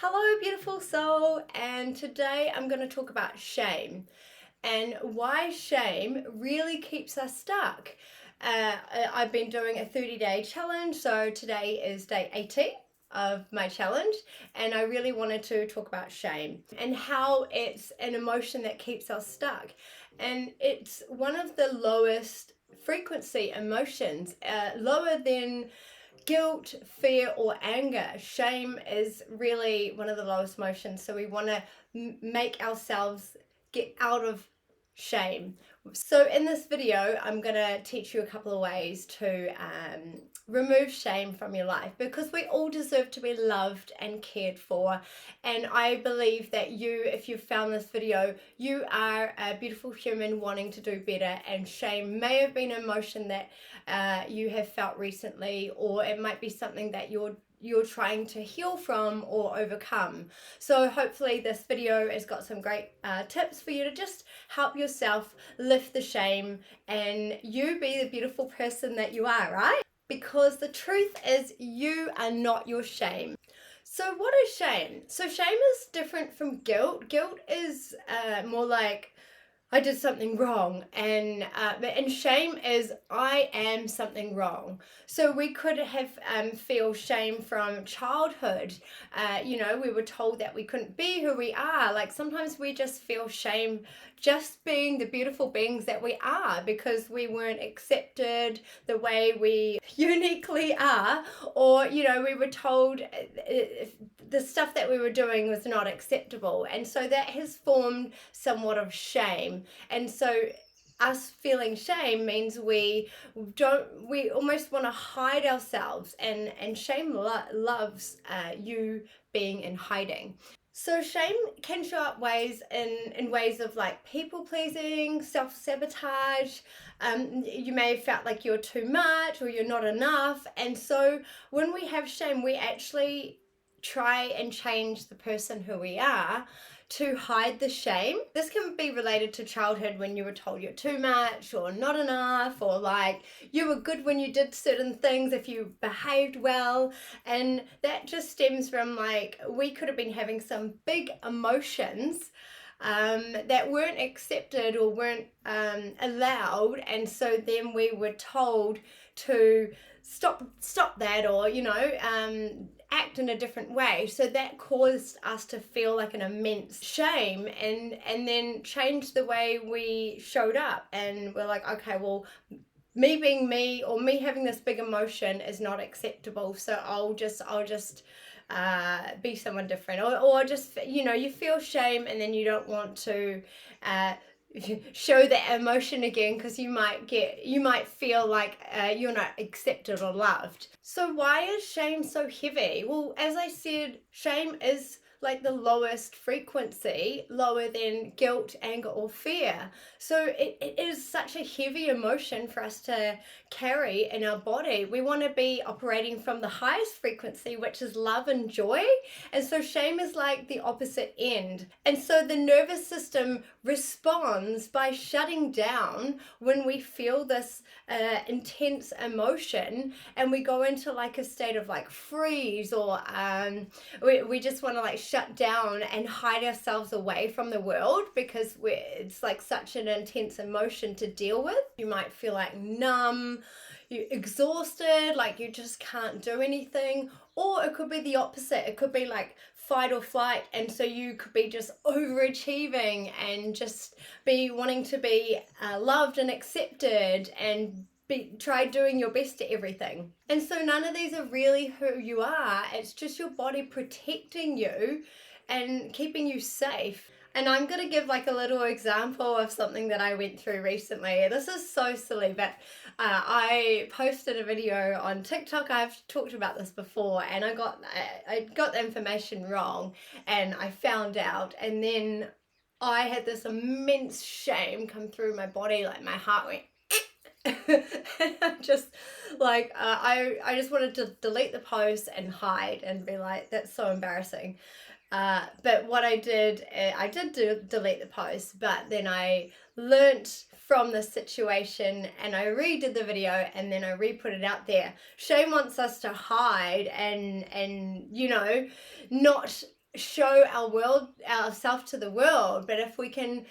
Hello, beautiful soul, and today I'm going to talk about shame and why shame really keeps us stuck. I've been doing a 30-day challenge, so today is day 18 of my challenge, and I really wanted to talk about shame and how it's an emotion that keeps us stuck. And it's one of the lowest frequency emotions, lower than guilt, fear, or anger. Shame is really one of the lowest emotions. So we want to make ourselves get out of shame. So in this video, I'm going to teach you a couple of ways to remove shame from your life, because we all deserve to be loved and cared for. And I believe that if you've found this video, you are a beautiful human wanting to do better, and shame may have been an emotion that you have felt recently, or it might be something that you're trying to heal from or overcome. So hopefully this video has got some great tips for you to just help yourself lift the shame and you be the beautiful person that you are, right? Because the truth is, you are not your shame. So what is shame? So shame is different from guilt. Guilt is more like I did something wrong, and shame is I am something wrong. So we could have feel shame from childhood. We were told that we couldn't be who we are. Like sometimes we just feel shame just being the beautiful beings that we are, because we weren't accepted the way we uniquely are, or we were told the stuff that we were doing was not acceptable, and so that has formed somewhat of shame. And so us feeling shame means we almost want to hide ourselves, and shame loves you being in hiding. So shame can show up in ways of like people pleasing, self-sabotage. You may have felt like you're too much or you're not enough. And so when we have shame, we actually try and change the person who we are to hide the shame. This can be related to childhood, when you were told you're too much or not enough, or like you were good when you did certain things if you behaved well. And that just stems from like we could have been having some big emotions that weren't accepted or weren't allowed, and so then we were told to stop that, or act in a different way. So that caused us to feel like an immense shame, and then change the way we showed up. And we're like, okay, well, me being me, or me having this big emotion is not acceptable, so I'll just be someone different, or just you feel shame and then you don't want to show that emotion again, because you might feel like you're not accepted or loved. So why is shame so heavy? Well, as I said, shame is like the lowest frequency, lower than guilt, anger, or fear. So it is such a heavy emotion for us to carry in our body. We want to be operating from the highest frequency, which is love and joy. And so shame is like the opposite end. And so the nervous system responds by shutting down when we feel this intense emotion, and we go into like a state of like freeze, or we just want to like shut down and hide ourselves away from the world, because it's like such an intense emotion to deal with. You might feel like numb, you're exhausted, like you just can't do anything. Or it could be the opposite. It could be like fight or flight, and so you could be just overachieving and just be wanting to be loved and accepted, and try doing your best at everything. And so none of these are really who you are. It's just your body protecting you and keeping you safe. And I'm going to give like a little example of something that I went through recently. This is so silly, but I posted a video on TikTok. I've talked about this before, and I got the information wrong, and I found out, and then I had this immense shame come through my body. Like my heart went and I'm just like I just wanted to delete the post and hide and be like, that's so embarrassing. But what I did delete the post, but then I learnt from the situation and I redid the video, and then I re-put it out there. Shame wants us to hide and not show ourselves to the world, but if we can,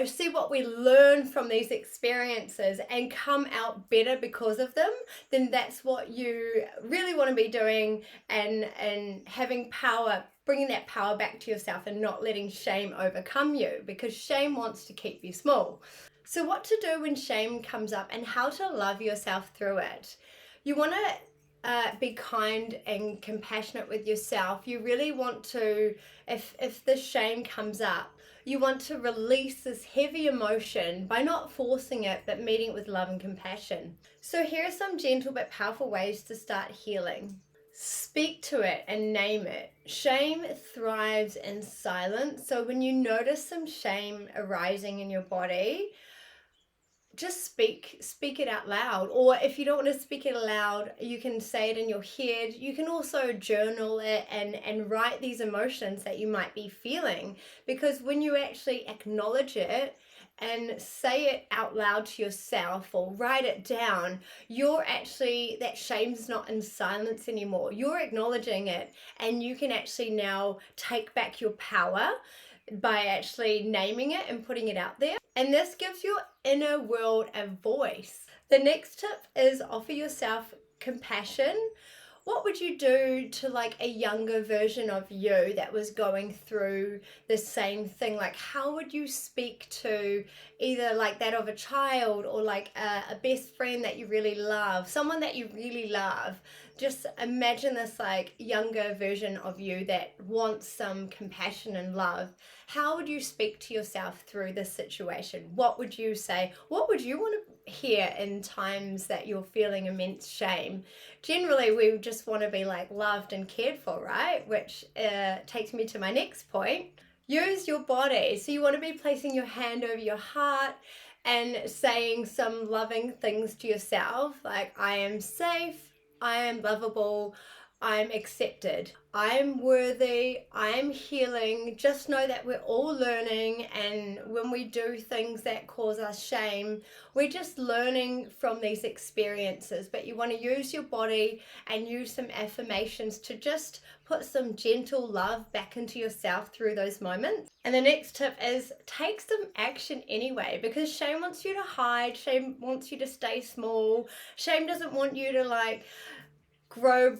see what we learn from these experiences and come out better because of them, then that's what you really want to be doing, and having power, bringing that power back to yourself and not letting shame overcome you, because shame wants to keep you small. So what to do when shame comes up and how to love yourself through it. You want to be kind and compassionate with yourself. You really want to, if this shame comes up, you want to release this heavy emotion by not forcing it, but meeting it with love and compassion. So here are some gentle but powerful ways to start healing. Speak to it and name it. Shame thrives in silence. So when you notice some shame arising in your body, just speak it out loud. Or if you don't want to speak it aloud, you can say it in your head. You can also journal it and write these emotions that you might be feeling, because when you actually acknowledge it and say it out loud to yourself or write it down, you're actually, that shame's not in silence anymore. You're acknowledging it, and you can actually now take back your power by actually naming it and putting it out there. And this gives your inner world a voice. The next tip is offer yourself compassion. What would you do to like a younger version of you that was going through the same thing? Like, how would you speak to either like that of a child, or like a best friend that you really love, someone that you really love? Just imagine this like younger version of you that wants some compassion and love. How would you speak to yourself through this situation? What would you say? What would you want to hear in times that you're feeling immense shame? Generally, we just want to be like loved and cared for, right? Which takes me to my next point. Use your body. So you want to be placing your hand over your heart and saying some loving things to yourself, like, I am safe, I am lovable, I'm accepted, I'm worthy, I'm healing. Just know that we're all learning, and when we do things that cause us shame, we're just learning from these experiences. But you want to use your body and use some affirmations to just put some gentle love back into yourself through those moments. And the next tip is take some action anyway, because shame wants you to hide, shame wants you to stay small, shame doesn't want you to like grow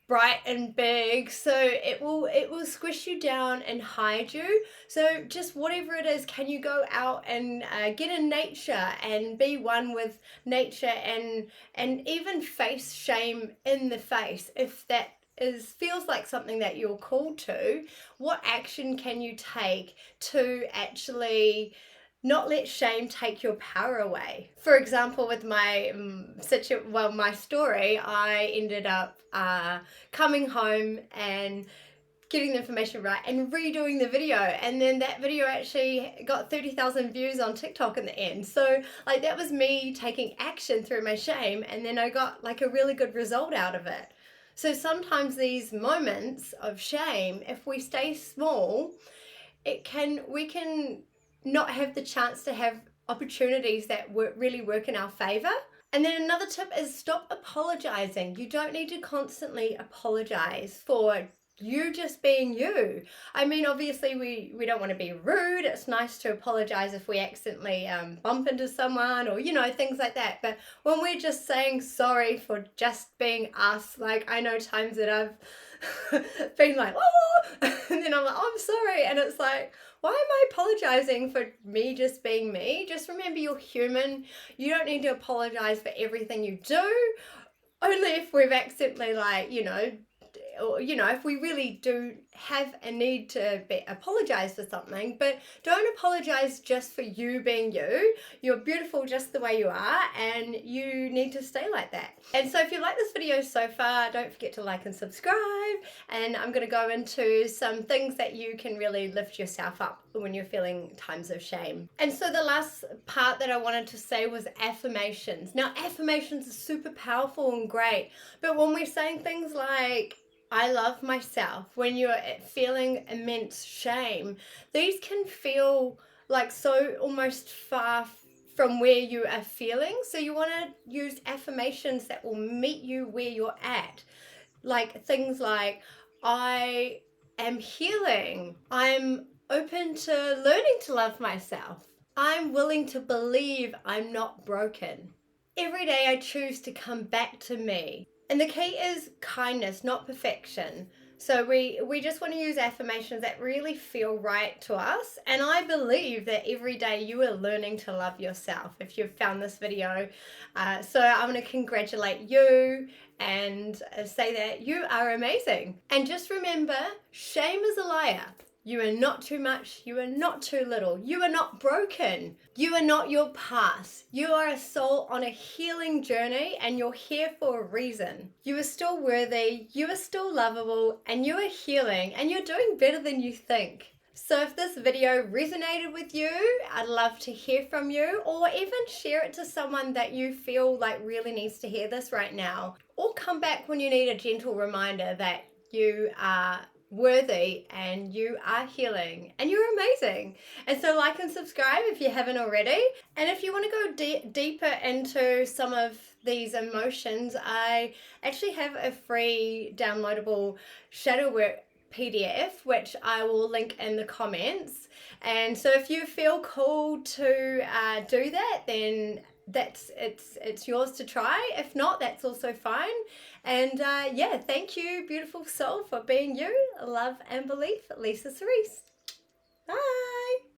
bright and big, so it will squish you down and hide you. So just whatever it is, can you go out and get in nature and be one with nature, and even face shame in the face if that feels like something that you're called to? What action can you take to actually not let shame take your power away? For example, with my my story, I ended up coming home and getting the information right and redoing the video, and then that video actually got 30,000 views on TikTok in the end. So like, that was me taking action through my shame, and then I got like a really good result out of it. So sometimes these moments of shame, if we stay small, we can not have the chance to have opportunities that really work in our favor. And then another tip is stop apologizing. You don't need to constantly apologize for you just being you. I mean, obviously we don't want to be rude. It's nice to apologize if we accidentally bump into someone, or things like that. But when we're just saying sorry for just being us, like, I know times that I've been like, oh, and then I'm like, oh, I'm sorry, and it's like, why am I apologizing for me just being me? Just remember, you're human. You don't need to apologize for everything you do. Only if we've accidentally, like, or if we really do have a need to apologize for something. But don't apologize just for you being you. You're beautiful just the way you are, and you need to stay like that. And so if you like this video so far, don't forget to like and subscribe, and I'm going to go into some things that you can really lift yourself up when you're feeling times of shame. And so the last part that I wanted to say was affirmations. Now, affirmations are super powerful and great, but when we're saying things like, I love myself, when you're feeling immense shame, these can feel like so almost far from where you are feeling. So you want to use affirmations that will meet you where you're at. Like things like, I am healing. I'm open to learning to love myself. I'm willing to believe I'm not broken. Every day I choose to come back to me. And the key is kindness, not perfection. So we just want to use affirmations that really feel right to us. And I believe that every day you are learning to love yourself if you've found this video. So I want to congratulate you and say that you are amazing. And just remember, shame is a liar. You are not too much. You are not too little. You are not broken. You are not your past. You are a soul on a healing journey and you're here for a reason. You are still worthy. You are still lovable and you are healing and you're doing better than you think. So if this video resonated with you, I'd love to hear from you, or even share it to someone that you feel like really needs to hear this right now. Or come back when you need a gentle reminder that you are worthy and you are healing and you're amazing. And so like and subscribe if you haven't already. And if you want to go deeper into some of these emotions, I actually have a free downloadable shadow work PDF, which I will link in the comments. And so if you feel called to do that, then it's yours to try. If not, that's also fine. And yeah, thank you, beautiful soul, for being you. Love and belief, Lisa Cerise. Bye.